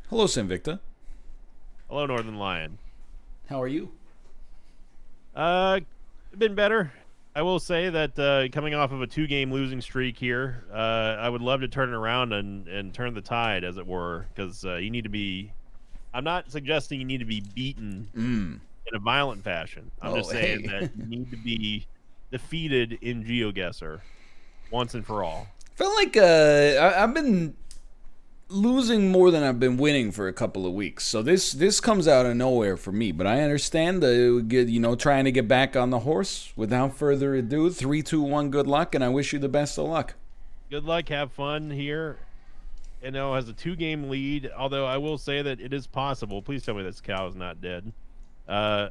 Hello, Sinvicta. Hello, Northernlion. How are you? Uh, been better. I will say that coming off of a two-game losing streak here, I would love to turn it around and turn the tide, as it were, because you need to be. I'm not suggesting you need to be beaten Mm. in a violent fashion. I'm Oh, just saying hey. that you need to be defeated in Geoguessr once and for all. Felt like I've been losing more than I've been winning for a couple of weeks. So this comes out of nowhere for me. But I understand trying to get back on the horse. Without further ado, three, two, one. Good luck, and I wish you the best of luck. Good luck. Have fun here. Has a two-game lead. Although I will say that it is possible. Please tell me this cow is not dead. Uh,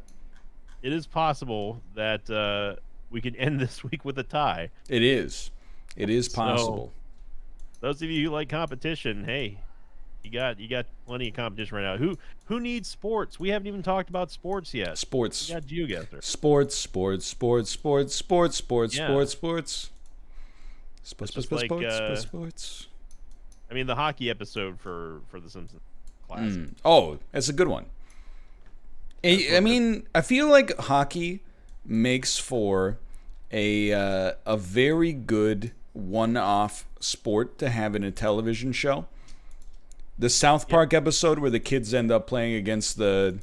it is possible that we can end this week with a tie. It is. It is So possible. those of you who like competition, hey, you got plenty of competition right now. Who needs sports? We haven't even talked about sports yet. We Sports. got GeoGuessr. Sports, sports, sports, sports, sports, sports, Yeah, sports, sports. it's Sports, sports, just sports, like sports, sports, sports. I mean the hockey episode for the Simpsons classic. Oh, that's a good one. That's I what this, mean, I feel like hockey makes for a very good one-off sport to have in a television show. The South yeah. Park episode where the kids end up playing against it's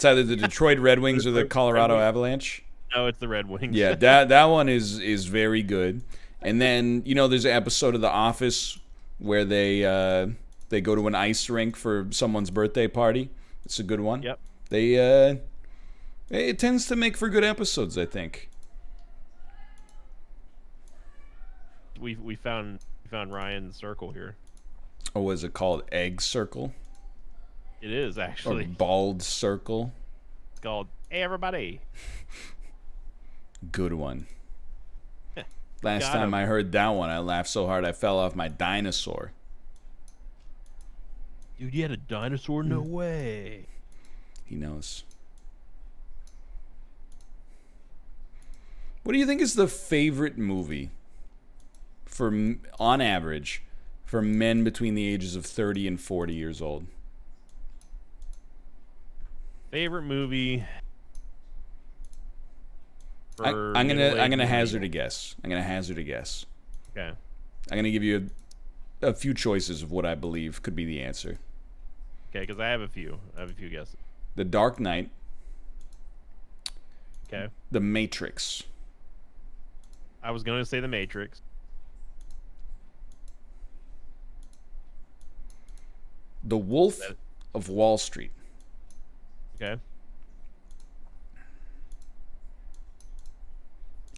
either the Detroit Red Wings or the Red Colorado Wing- Avalanche. No, it's the Red Wings. Yeah, that one is very good. And then there's an episode of The Office where they go to an ice rink for someone's birthday party. It's a good one. Yep. They it tends to make for good episodes, I think. We found Ryan's circle here. Or was it called Egg Circle It is or actually. Bald Circle? It's called Hey Everybody. Good one. Last Got time him. I heard that one, I laughed so hard I fell off my dinosaur. Dude, you had a dinosaur? No Hmm. way. He knows. What do you think is the favorite movie on average for men between the ages of 30 and 40 years old? Favorite movie I, for I'm gonna middle-aged hazard a millennial. guess. I'm gonna hazard a guess. Okay. I'm gonna give you a few choices of what I believe could be the answer. Okay, because I have a few. I have a few guesses. The Dark Knight, Okay. The Matrix, I was going to say The Matrix. The Wolf That- of Wall Street. Okay.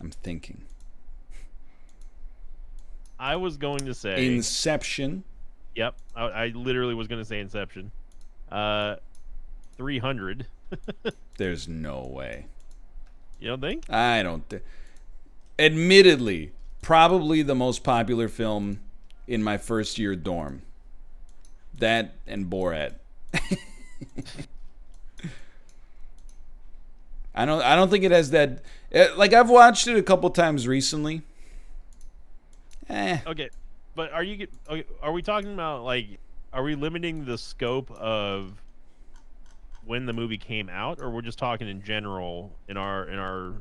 I'm thinking. I was going to say. Inception. Yep. I literally was going to say Inception. 300. There's no way. You don't think? I don't. Admittedly, probably the most popular film in my first year dorm. That and Borat. I don't think it has that. Like I've watched it a couple times recently. Eh. Okay. But okay, are we talking about like are we limiting the scope of when the movie came out, or we're just talking in general in our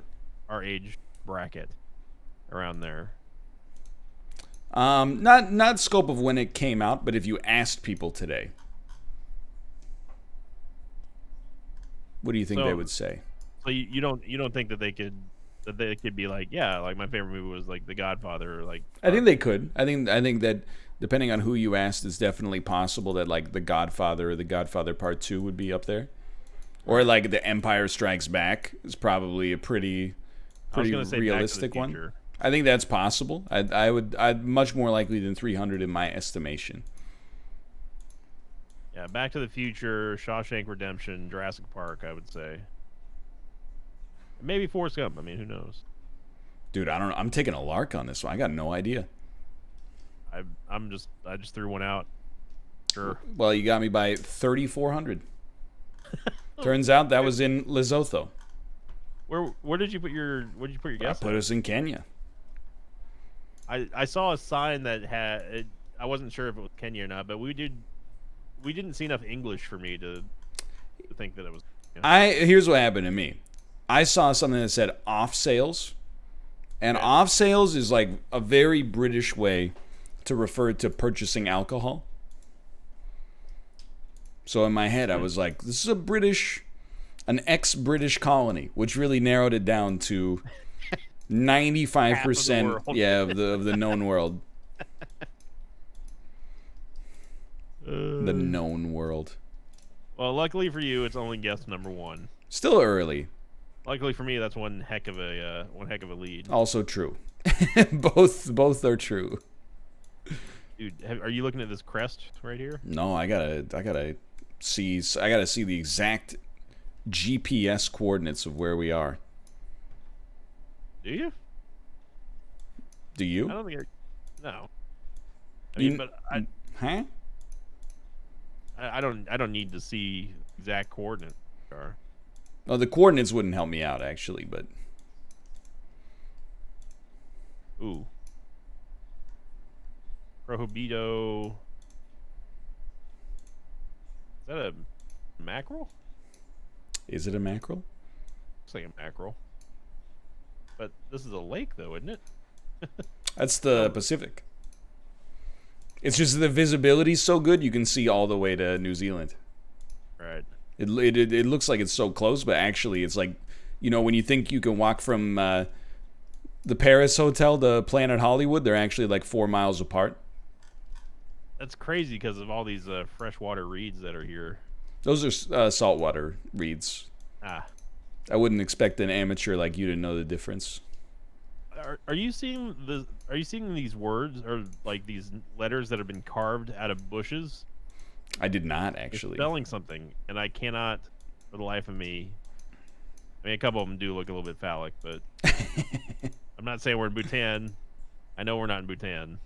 age bracket around there? Not scope of when it came out, but if you asked people today, what do you think they So would say? so you don't think that they could be like, yeah, like my favorite movie was like The Godfather, or like I think they could. I think that depending on who you asked, it's definitely possible that like The Godfather or The Godfather Part 2 would be up there. Or like The Empire Strikes Back is probably a pretty I was pretty gonna say Back to the realistic one. Future. I think that's possible. I'd much more likely than 300 in my estimation. Yeah, Back to the Future, Shawshank Redemption, Jurassic Park, I would say. Maybe Forrest Gump. I mean, who knows? Dude, I don't know. I'm taking a lark on this one. I got no idea. I just threw one out. Sure. Well, you got me by 3,400. Turns out that was in Lesotho. Where did you put your I guess put at? us in Kenya. I saw a sign that had it, I wasn't sure if it was Kenya or not, but we did we didn't see enough English for me to think that it was. Here's what happened to me. I saw something that said off sales, and Okay. off sales is like a very British way to refer to purchasing alcohol. So in my head, I was like, this is an ex-British colony, which really narrowed it down to 95%, world. yeah, of the known world. The known world. Well, luckily for you, it's only guess number one. Still early. Luckily for me, that's one heck of a lead. Also true. both are true. Dude, are you looking at this crest right here? No, I gotta see the exact GPS coordinates of where we are. Do you? Do you? I don't think. No. I mean, but Huh? I don't need to see exact coordinates. Oh, the coordinates wouldn't help me out actually, but Ooh. Prohibido. Is that a mackerel? is it a mackerel? Looks like a mackerel. But this is a lake, though, isn't it? That's the Pacific. It's just the visibility's so good you can see all the way to New Zealand. Right. It looks like it's so close, but actually it's like, you know, when you think you can walk from the Paris Hotel to Planet Hollywood, they're actually like 4 miles apart. That's crazy because of all these freshwater reeds that are here. Those are saltwater reeds. Ah. I wouldn't expect an amateur like you to know the difference. Are you seeing these words or like these letters that have been carved out of bushes? I did not They're actually. spelling something, and I cannot, for the life of me. I mean, a couple of them do look a little bit phallic, but I'm not saying we're in Bhutan. I know we're not in Bhutan.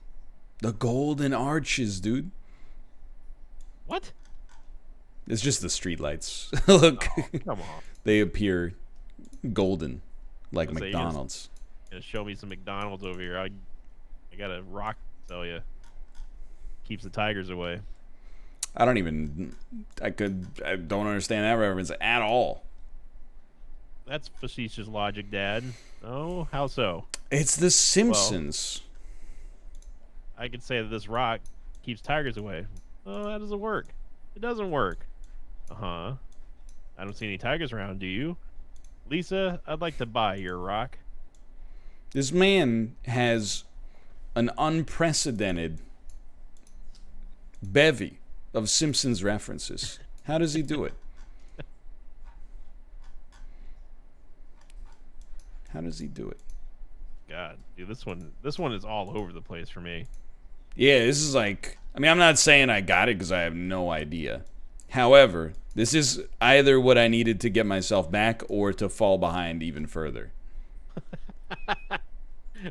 The golden arches, dude. What? It's just the streetlights. Look, Oh, come on. they appear golden, like Let's say yes. McDonald's. Gonna show me some McDonald's over here. I got a rock to tell you. Keeps the tigers away. I don't understand that reference at all. That's facetious logic, Dad. Oh, how so? It's The Simpsons. I could say that this rock keeps tigers away. Oh, that doesn't work. It doesn't work. Uh-huh. I don't see any tigers around, do you? Lisa, I'd like to buy your rock. This man has an unprecedented bevy of Simpsons references. How does he do it? How does he do it? God, dude, this one is all over the place for me. Yeah, this is like, I mean, I'm not saying I got it because I have no idea. However, this is either what I needed to get myself back or to fall behind even further.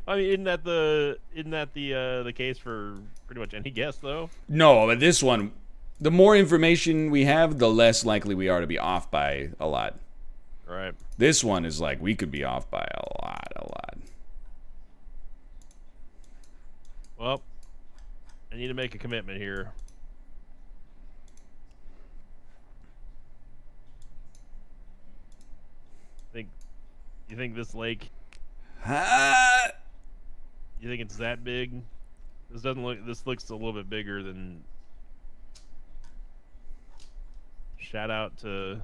I mean, isn't that the case for pretty much any guess though? No, but this one, the more information we have, the less likely we are to be off by a lot. Right. This one is like, we could be off by a lot. Well, I need to make a commitment here. You think this lake? Ah! You think it's that big? This looks a little bit bigger than. Shout out to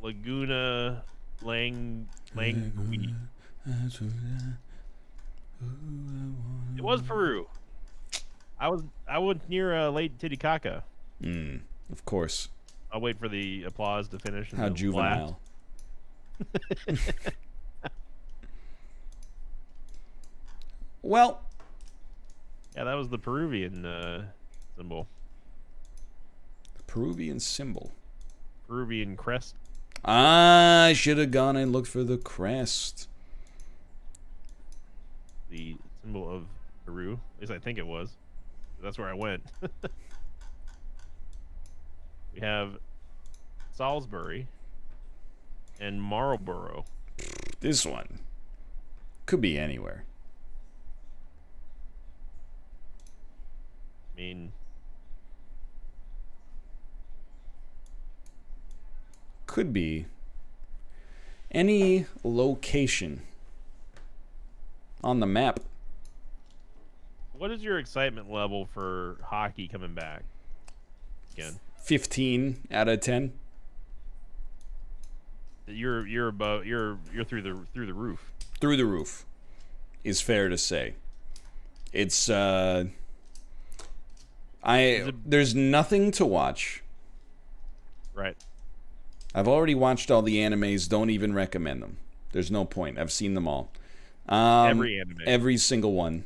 Laguna Lang. It was Peru. I went near Lake Titicaca. Of course. I'll wait for the applause to finish. And How then juvenile. Well, yeah, that was the Peruvian symbol. the Peruvian symbol. Peruvian crest. I should have gone and looked for the crest. The symbol of Peru. At least I think it was. That's where I went. We have Salisbury and Marlborough. This one could be anywhere. I mean, could be any location on the map. What is your excitement level for hockey coming back again? 15 out of 10. You're about you're through the roof. Through the roof is fair to say. It's there's nothing to watch. Right. I've already watched all the animes. Don't even recommend them. There's no point. I've seen them all. Every anime. Every single one.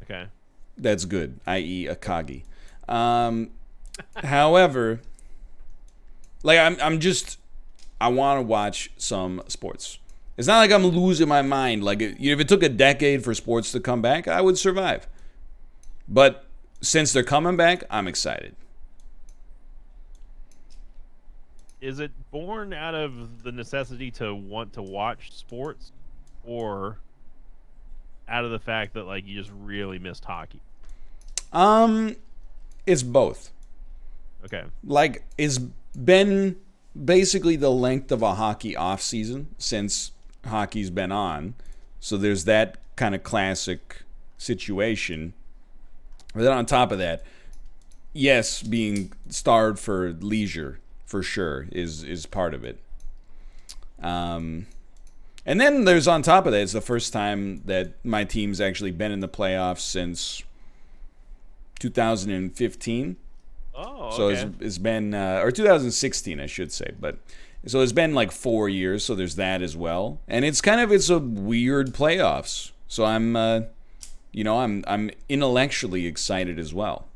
Okay. That's good, i.e. Akagi. However, like I want to watch some sports. It's not like I'm losing my mind. Like if it took a decade for sports to come back, I would survive. But since they're coming back, I'm excited. Is it born out of the necessity to want to watch sports, or out of the fact that like you just really missed hockey? It's both. Okay. Like it's been basically the length of a hockey off season since hockey's been on. So there's that kind of classic situation. But then on top of that, yes, being starved for leisure for sure is part of it. And then there's on top of that, it's the first time that my team's actually been in the playoffs since 2015. Oh, okay. So it's been, or 2016, I should say. But so it's been like 4 years. So there's that as well. And it's a weird playoffs. So I'm intellectually excited as well.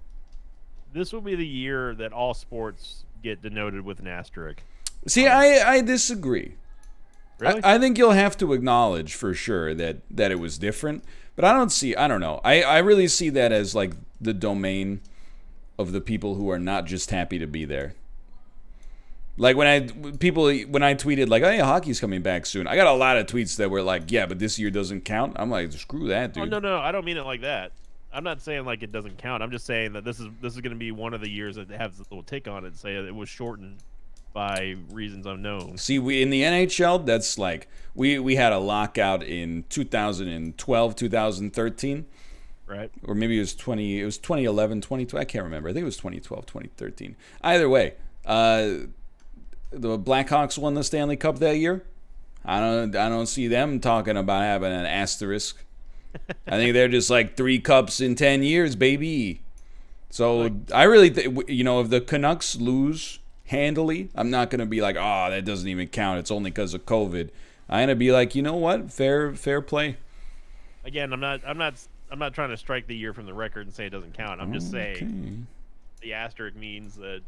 This will be the year that all sports get denoted with an asterisk. See, I disagree. Really? I think you'll have to acknowledge for sure that it was different. But I don't know. I really see that as like the domain of the people who are not just happy to be there. Like when I tweeted like, "Oh yeah, hockey's coming back soon," I got a lot of tweets that were like, "Yeah, but this year doesn't count." I'm like, "Screw that, dude." Oh, no, I don't mean it like that. I'm not saying like it doesn't count. I'm just saying that this is going to be one of the years that has a little tick on it. Say it was shortened by reasons unknown. See, we in the NHL, that's like we had a lockout in 2012, 2013. Right. Or maybe it was 2011, 2012. I can't remember. I think it was 2012, 2013. Either way, the Blackhawks won the Stanley Cup that year. I don't see them talking about having an asterisk. I think they're just like 3 cups in 10 years, baby. So I really think, if the Canucks lose handily, I'm not gonna be like, "Oh, that doesn't even count. It's only because of COVID." I'm gonna be like, you know what? Fair play. Again, I'm not trying to strike the year from the record and say it doesn't count. I'm just saying the asterisk means that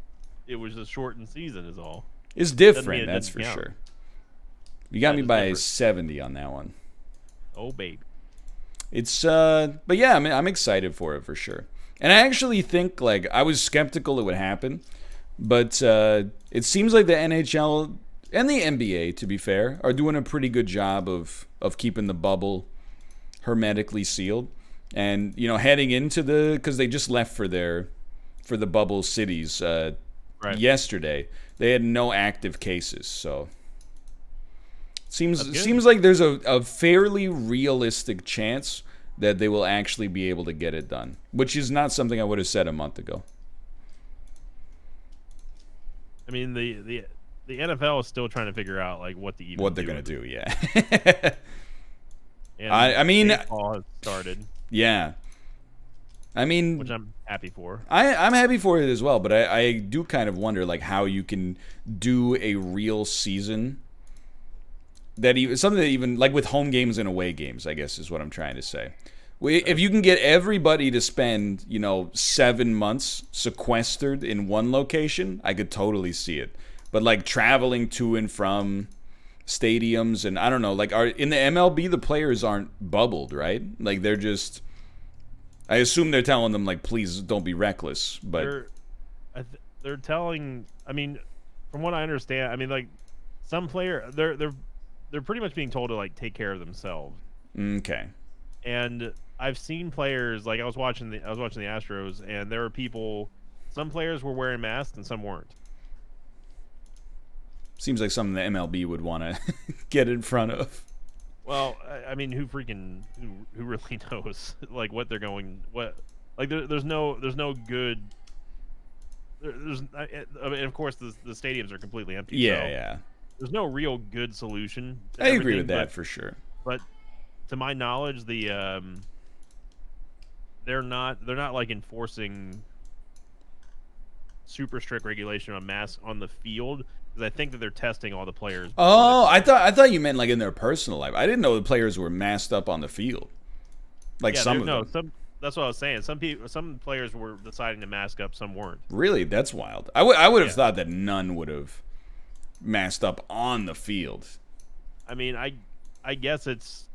it was a shortened season is all. It's different, that's for sure. You got me by different. 70 on that one. Oh, baby. It's but yeah, I mean, I'm excited for it for sure. And I actually think like I was skeptical it would happen, but it seems like the NHL and the NBA, to be fair, are doing a pretty good job of keeping the bubble hermetically sealed. And heading into because they just left for the bubble cities yesterday, they had no active cases. So seems like there's a fairly realistic chance that they will actually be able to get it done, which is not something I would have said a month ago. I mean, the NFL is still trying to figure out like what they're going to do. Yeah. And I mean, baseball has started. Yeah. I mean, which I'm happy for. I'm happy for it as well, but I do kind of wonder like how you can do a real season something that even like with home games and away games, I guess is what I'm trying to say. If you can get everybody to spend 7 months sequestered in one location, I could totally see it. But like traveling to and from stadiums, and I don't know, like in the MLB the players aren't bubbled, right? Like they're just, I assume they're telling them like, please don't be reckless, but they're telling, I mean, from what I understand, I mean, like some player they're pretty much being told to like take care of themselves. Okay. And I've seen players like I was watching the Astros, and there were some players were wearing masks and some weren't. Seems like something the MLB would want to get in front of. Well, I mean, who really knows like what they're going what like there's no good. I mean, of course, the stadiums are completely empty. Yeah, so yeah. There's no real good solution to I agree everything, with that for sure. But to my knowledge, they're not like enforcing super strict regulation on masks on the field, because I think that they're testing all the players. Oh, I thought you meant like in their personal life. I didn't know the players were masked up on the field. Like some of them. That's what I was saying. Some players were deciding to mask up, some weren't. Really, that's wild. I would have thought that none would have masked up on the field. I mean, I guess it's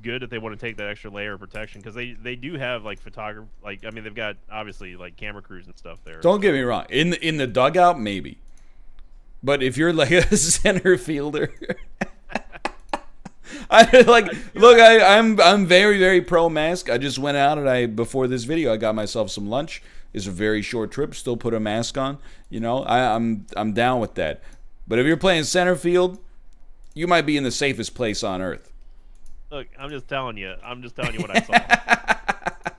good that they want to take that extra layer of protection, because they do have like photography, like, I mean, they've got obviously like camera crews and stuff there. Don't get me wrong. In the dugout, maybe. But if you're like a center fielder, I'm very, very pro mask. I just went out and before this video I got myself some lunch. It's a very short trip. Still put a mask on. You know, I'm down with that. But if you're playing center field, you might be in the safest place on earth. Look, I'm just telling you what I saw.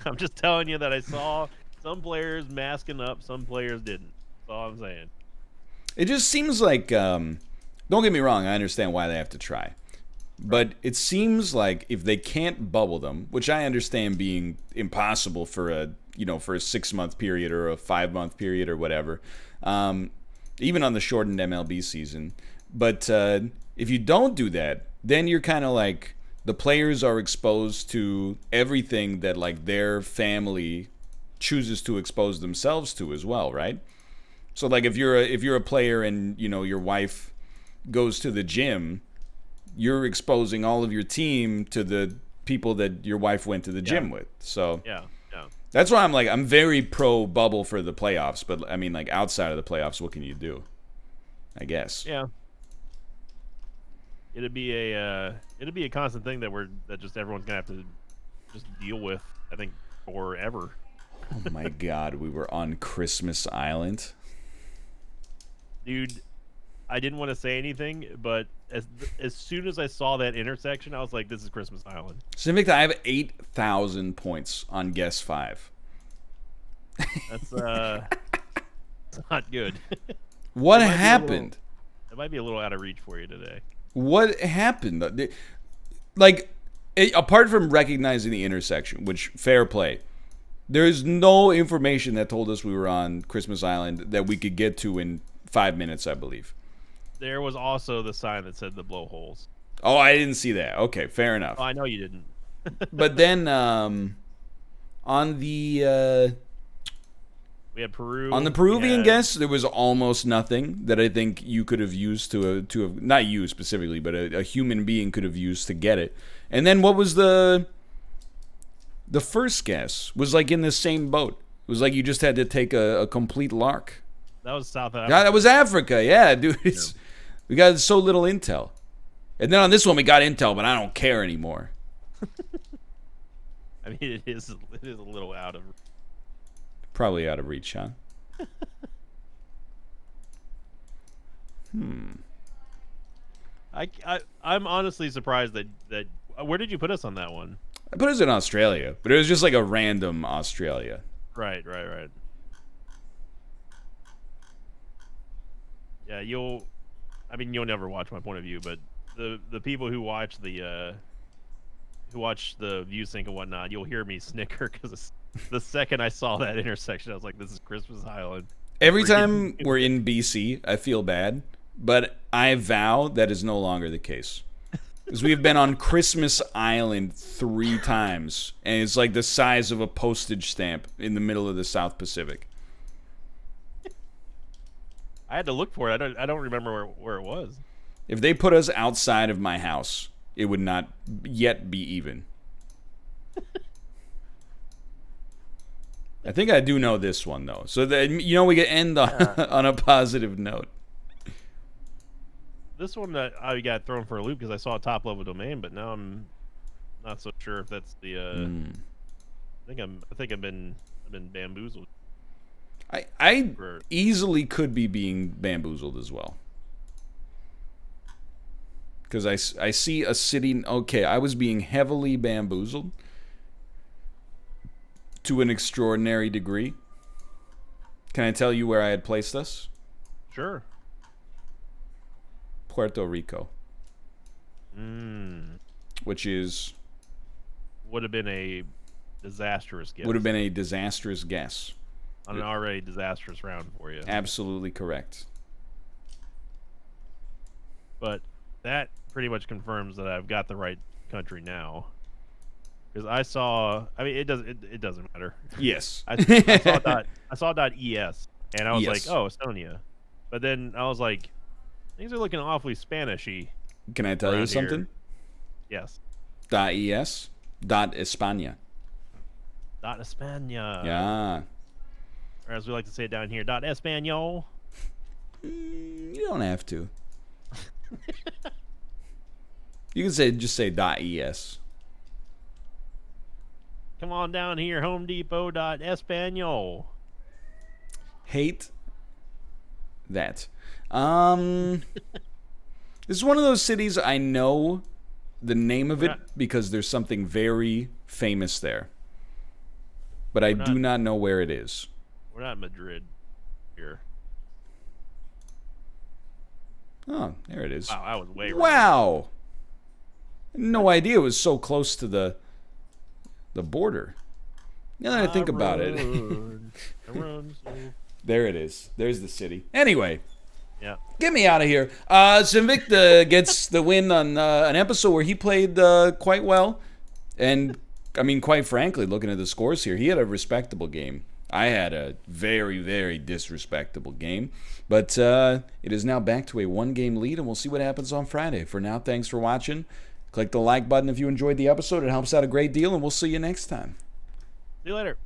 I'm just telling you that I saw some players masking up, some players didn't. That's all I'm saying. It just seems like, don't get me wrong, I understand why they have to try. But it seems like if they can't bubble them, which I understand being impossible for a 6-month period or a 5-month period or whatever, even on the shortened MLB season. But if you don't do that, then you're kind of like, the players are exposed to everything that like their family chooses to expose themselves to as well, right? So like if you're a player and your wife goes to the gym, you're exposing all of your team to the people that your wife went to the gym with. So yeah. That's why I'm very pro bubble for the playoffs, but I mean, like, outside of the playoffs, what can you do? I guess. Yeah. It'd be a constant thing that just everyone's gonna have to just deal with, I think, forever. Oh my God, we were on Christmas Island. Dude, I didn't want to say anything, but as soon as I saw that intersection, I was like, "This is Christmas Island." Sinvicta, I have 8,000 points on guess 5. That's not good. What happened? It might be a little out of reach for you today. What happened? Like, apart from recognizing the intersection, which, fair play, there's no information that told us we were on Christmas Island that we could get to in 5 minutes, I believe. There was also the sign that said the blowholes. Oh, I didn't see that. Okay, fair enough. Oh, I know you didn't. But then on the we had Peru. On the Peruvian guess, there was almost nothing that I think you could have used to have, not you specifically, but a human being could have used to get it. And then what was the first guess? Was like in the same boat. It was like you just had to take a complete lark. That was South Africa. Yeah, that was Africa. Yeah, dude. We got so little intel. And then on this one we got intel, but I don't care anymore. I mean, it is a little out of. Probably out of reach, huh? I'm honestly surprised that where did you put us on that one? I put us in Australia, but it was just like a random Australia. Right. Yeah, you'll never watch my point of view, but the people who watch the view sync and whatnot, you'll hear me snicker because the second I saw that intersection, I was like, "This is Christmas Island." Every time we're in BC, I feel bad, but I vow that is no longer the case. Because we have been on Christmas Island 3 times, and it's like the size of a postage stamp in the middle of the South Pacific. I had to look for it. I don't remember where it was. If they put us outside of my house, it would not yet be even. I think I do know this one, though. So, that, we can end on a positive note. This one that I got thrown for a loop because I saw a top-level domain, but now I'm not so sure if that's the... I think I've been bamboozled. I easily could be being bamboozled as well. Because I see a city. Okay, I was being heavily bamboozled to an extraordinary degree. Can I tell you where I had placed us? Sure. Puerto Rico. Mm. Which is... Would have been a disastrous guess. Would have been a disastrous guess. On an already disastrous round for you. Absolutely correct. But that pretty much confirms that I've got the right country now. Because I saw, I mean, it doesn't matter. Yes. I saw .es, and I was like, oh, Estonia. But then I was like, things are looking awfully Spanish-y. Can I tell you something? Here. Yes. .es. España. España. Yeah. Or as we like to say it down here, Espanol. You don't have to. You can just say .es. Come on down here, Home Depot Espanol. Hate that. This is one of those cities I know the name of it because there's something very famous there. But I do not know where it is. We're not in Madrid here. Oh, there it is. Wow, I was way wrong. Wow. No idea it was so close to the border. Now that I think about it. There it is. There's the city. Anyway. Yeah. Get me out of here. Sinvicta gets the win on an episode where he played quite well. And, I mean, quite frankly, looking at the scores here, he had a respectable game. I had a very, very disrespectable game. But it is now back to a one-game lead, and we'll see what happens on Friday. For now, thanks for watching. Click the like button if you enjoyed the episode. It helps out a great deal, and we'll see you next time. See you later.